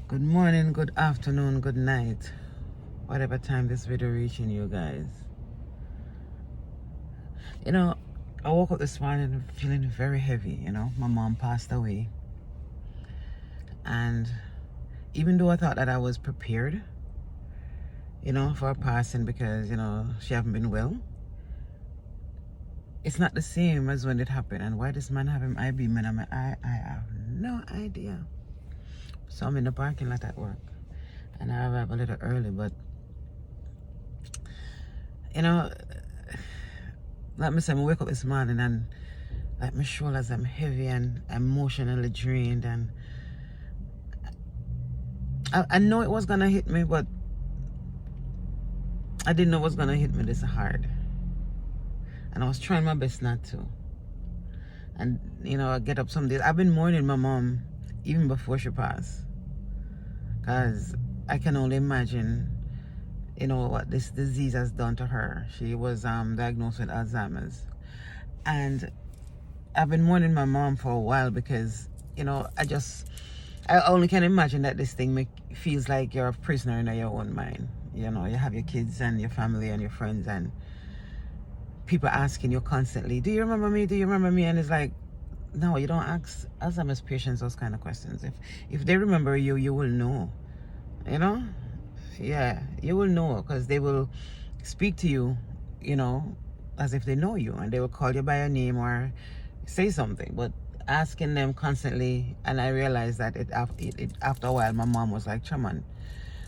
Good morning, good afternoon, good night, whatever time this video reaching you guys. You know, I woke up this morning feeling very heavy. My mom passed away, and even though I thought that I was prepared, for her passing because she haven't been well, it's not the same as when it happened. And why this man have him eye beaming? I have no idea. So I'm in the parking lot at work, and I arrived a little early, but like me say, I wake up this morning and like my shoulders I'm heavy and emotionally drained, and I know it was gonna hit me, but I didn't know it was gonna hit me this hard. And I was trying my best not to. And I get up some days. I've been mourning my mom even before she passed. Cause I can only imagine, what this disease has done to her. She was diagnosed with Alzheimer's. And I've been mourning my mom for a while because, I only can imagine that this thing feels like you're a prisoner in your own mind. You have your kids and your family and your friends and people asking you constantly, do you remember me? Do you remember me? And it's like, no, you don't ask Alzheimer's patients those kind of questions. If they remember you, you will know. Yeah, you will know because they will speak to you, as if they know you, and they will call you by your name or say something. But asking them constantly, and I realized that after a while, my mom was like, Chaman,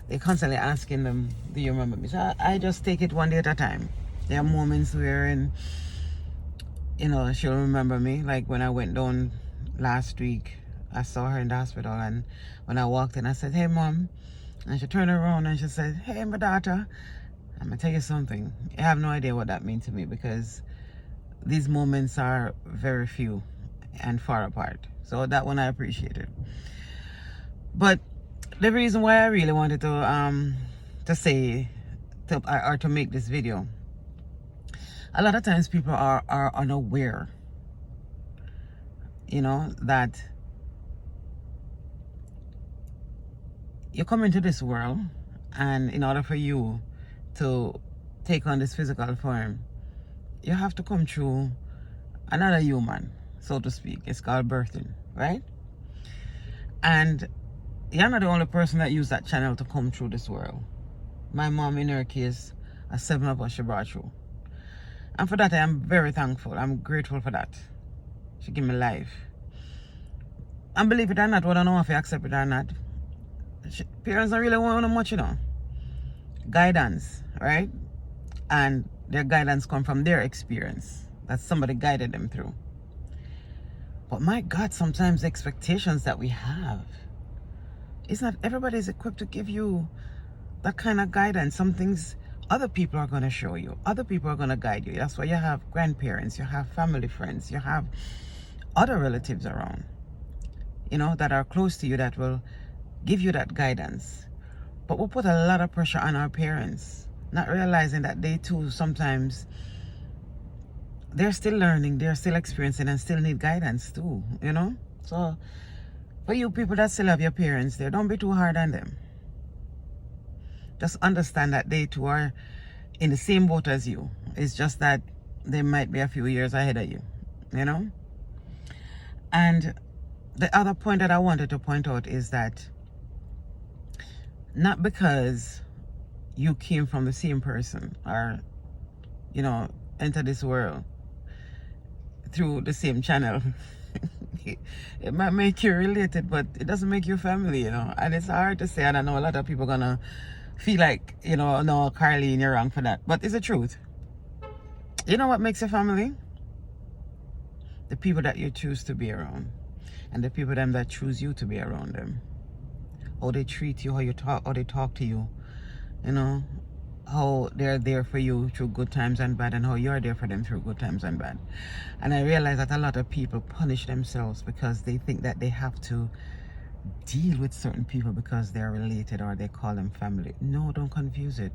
they're constantly asking them, do you remember me? So I just take it one day at a time. There are moments where, she'll remember me. Like when I went down last week, I saw her in the hospital, and when I walked in, I said, hey, Mom. And she turned around and she said, hey, my daughter, I'm going to tell you something. You have no idea what that means to me because these moments are very few and far apart. So that one I appreciated. But the reason why I really wanted to make this video, a lot of times people are unaware, that you come into this world, and in order for you to take on this physical form, you have to come through another human, so to speak. It's called birthing, right? And you're not the only person that used that channel to come through this world. My mom, in her case, 7 of us she brought through. And for that, I am very thankful. I'm grateful for that. She gave me life. And believe it or not, whether I know if you accept it or not, parents don't really want much, guidance, right? And their guidance come from their experience that somebody guided them through. But my God, sometimes the expectations that we have, it's not everybody is equipped to give you that kind of guidance. Some things other people are going to show you, other people are going to guide you. That's why you have grandparents, you have family friends, you have other relatives around, that are close to you that will give you that guidance. But we put a lot of pressure on our parents, not realizing that they too sometimes they're still learning, they're still experiencing, and still need guidance too, So for you people that still have your parents there, don't be too hard on them. Just understand that they too are in the same boat as you. It's just that they might be a few years ahead of you, And the other point that I wanted to point out is that not because you came from the same person or, enter this world through the same channel, it might make you related, but it doesn't make you family, And it's hard to say, and I know a lot of people gonna feel like, no, Carleen, you're wrong for that. But it's the truth. You know what makes a family? The people that you choose to be around. And the people that choose you to be around them. How they treat you, how they talk to you. How they're there for you through good times and bad, and how you're there for them through good times and bad. And I realize that a lot of people punish themselves because they think that they have to deal with certain people because they're related or they call them family. No, don't confuse it.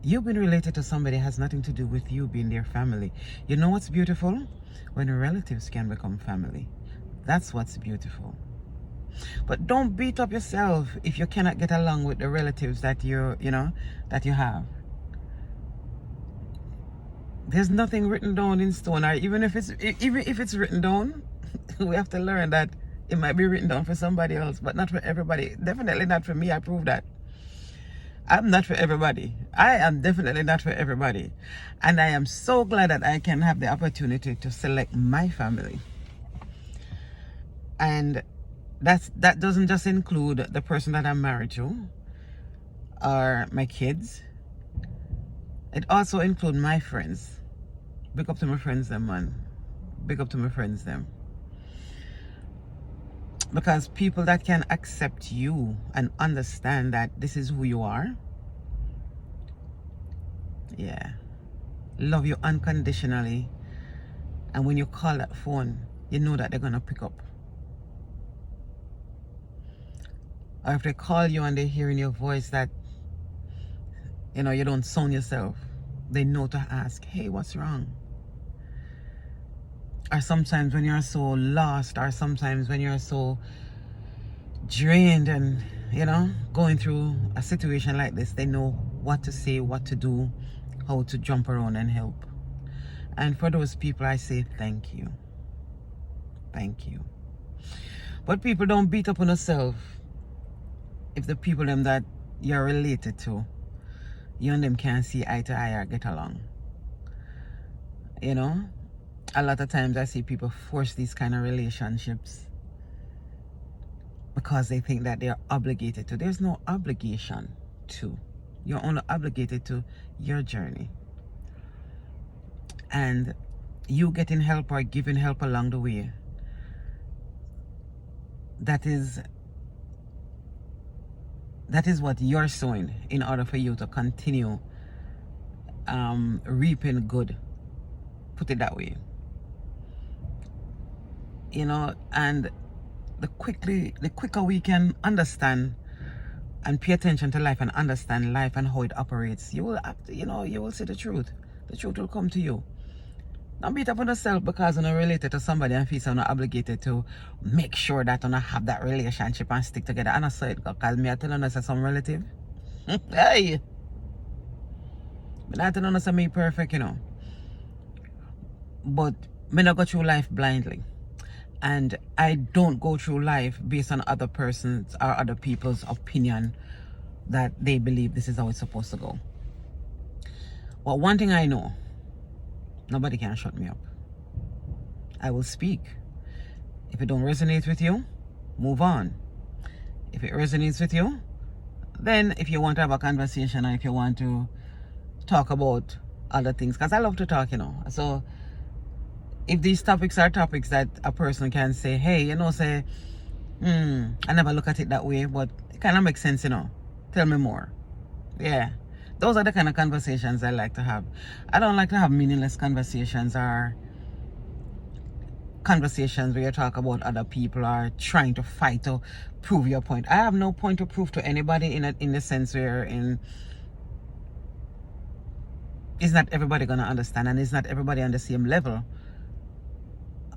You being related to somebody has nothing to do with you being their family. You know what's beautiful? When relatives can become family. That's what's beautiful. But don't beat up yourself if you cannot get along with the relatives that that you have. There's nothing written down in stone, or even if it's written down, we have to learn that it might be written down for somebody else, but not for everybody. Definitely not for me. I prove that. I'm not for everybody. I am definitely not for everybody. And I am so glad that I can have the opportunity to select my family. And that doesn't just include the person that I'm married to or my kids. It also includes my friends. Big up to my friends them, man. Big up to my friends them. Because people that can accept you and understand that this is who you are, yeah, love you unconditionally, and when you call that phone, you know that they're gonna pick up. Or if they call you and they hear in your voice that you don't sound yourself, they know to ask, hey, what's wrong? Or sometimes when you're so lost, or sometimes when you're so drained and going through a situation like this, they know what to say, what to do, how to jump around and help. And for those people, I say thank you. Thank you. But people, don't beat up on yourself if the people them that you're related to, you and them can't see eye to eye or get along. A lot of times I see people force these kind of relationships because they think that they're obligated to. There's no obligation to. You're only obligated to your journey. And you getting help or giving help along the way, that is what you're sowing in order for you to continue reaping good. Put it that way. And the quicker we can understand and pay attention to life and understand life and how it operates, you will see the truth. The truth will come to you. Don't beat up on yourself because you're not related to somebody and feel so not obligated to make sure that you have that relationship and stick together. And I say it because me I tell you some relative. Hey! But I tell you me perfect, But me not go through life blindly. And I don't go through life based on other persons or other people's opinion that they believe this is how it's supposed to go. But one thing I know, nobody can shut me up. I will speak. If it don't resonate with you, move on. If it resonates with you, then if you want to have a conversation or if you want to talk about other things, because I love to talk, So if these topics are topics that a person can say, hey, say, I never look at it that way, but it kind of makes sense, Tell me more. Yeah. Those are the kind of conversations I like to have. I don't like to have meaningless conversations or conversations where you talk about other people or trying to fight to prove your point. I have no point to prove to anybody in the sense where it's not everybody gonna understand and it's not everybody on the same level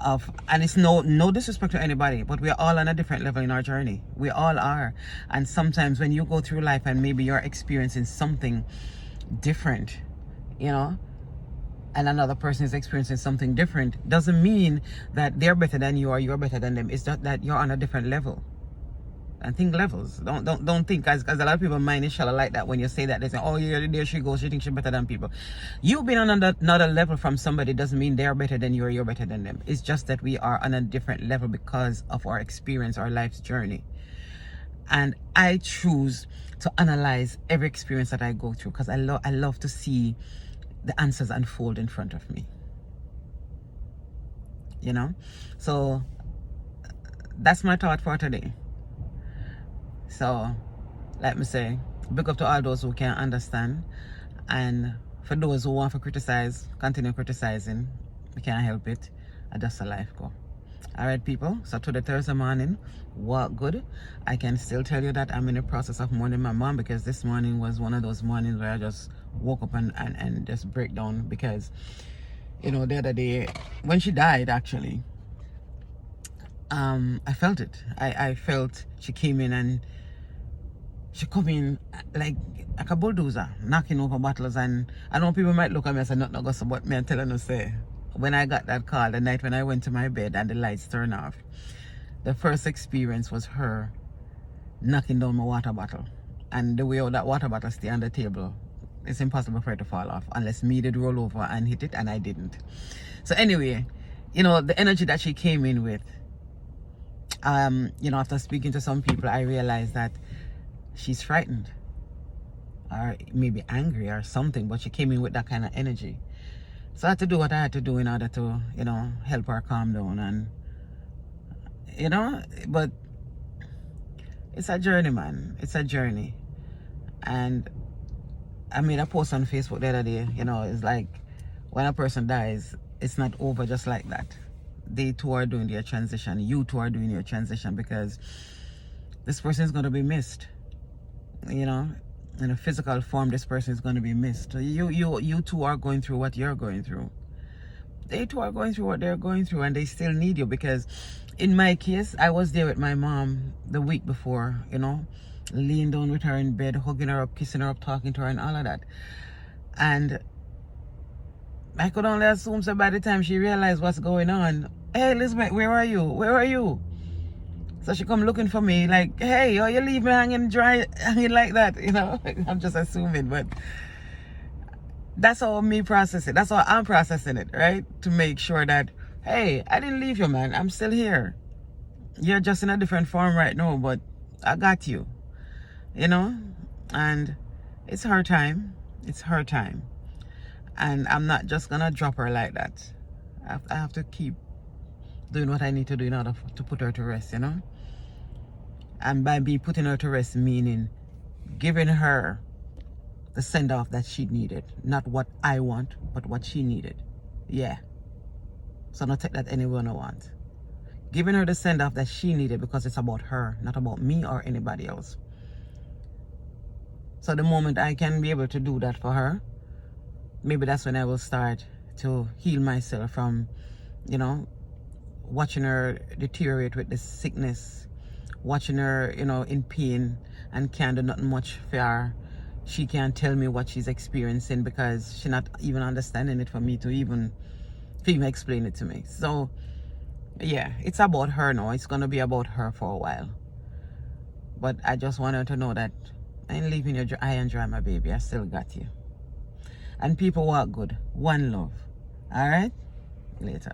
and it's no disrespect to anybody, but we're all on a different level in our journey. We all are. And sometimes when you go through life and maybe you're experiencing something different, and another person is experiencing something different, doesn't mean that they're better than you or you're better than them. It's just that you're on a different level. And think levels. Don't think, because a lot of people mind is shallow like that. When you say that, they say, oh yeah, there she goes, she thinks she's better than people. You being on another level from somebody doesn't mean they're better than you or you're better than them. It's just that we are on a different level because of our experience, our life's journey. And I choose to analyze every experience that I go through because I love to see the answers unfold in front of me. So that's my thought for today. So, let me say, big up to all those who can understand. And for those who want to criticize, continue criticizing. We can't help it. I just a life go. Alright, people. So, to the Thursday morning, walk good. I can still tell you that I'm in the process of mourning my mom because this morning was one of those mornings where I just woke up and just break down because, the other day, when she died, actually, I felt it. I felt she came in and she come in like a bulldozer, knocking over bottles. And I know people might look at me and say, not no go so, but me and telling you say, when I got that call the night when I went to my bed and the lights turned off, the first experience was her knocking down my water bottle. And the way how that water bottle stay on the table, it's impossible for it to fall off unless me did roll over and hit it, and I didn't. So anyway, you know, the energy that she came in with, you know, after speaking to some people, I realized that she's frightened or maybe angry or something, but she came in with that kind of energy. So I had to do what I had to do in order to, you know, help her calm down. And, you know, but it's a journey, man. It's a journey. And I made a post on Facebook the other day, you know, it's like when a person dies, it's not over just like that. They too are doing their transition. You two are doing your transition, because this person is going to be missed. You know, in a physical form, this person is going to be missed. You two are going through what you're going through. They too are going through what they're going through, and they still need you. Because in my case, I was there with my mom the week before, you know, laying down with her in bed, hugging her up, kissing her up, talking to her and all of that. And I could only assume, so by the time she realized what's going on, hey Elizabeth, where are you? Where are you? So she come looking for me like, hey, oh, you leave me hanging like that, you know. I'm just assuming, but that's how me process it. That's how I'm processing it, right? To make sure that, hey, I didn't leave you, man. I'm still here. You're just in a different form right now, but I got you, you know. And it's her time. It's her time. And I'm not just gonna drop her like that. I have to keep doing what I need to do in order to put her to rest, you know. And by me putting her to rest, meaning giving her the send-off that she needed. Not what I want, but what she needed. Yeah. So not take that anyone I want. Giving her the send-off that she needed, because it's about her, not about me or anybody else. So the moment I can be able to do that for her, maybe that's when I will start to heal myself from, you know, watching her deteriorate with this sickness, watching her, you know, in pain and can't do nothing much for her. She can't tell me what she's experiencing because she's not even understanding it for me to even explain it to me. So yeah, it's about her now. It's gonna be about her for a while. But I just want her to know that I ain't leaving you high and dry, my baby. I still got you. And people walk good. One love. All right? Later.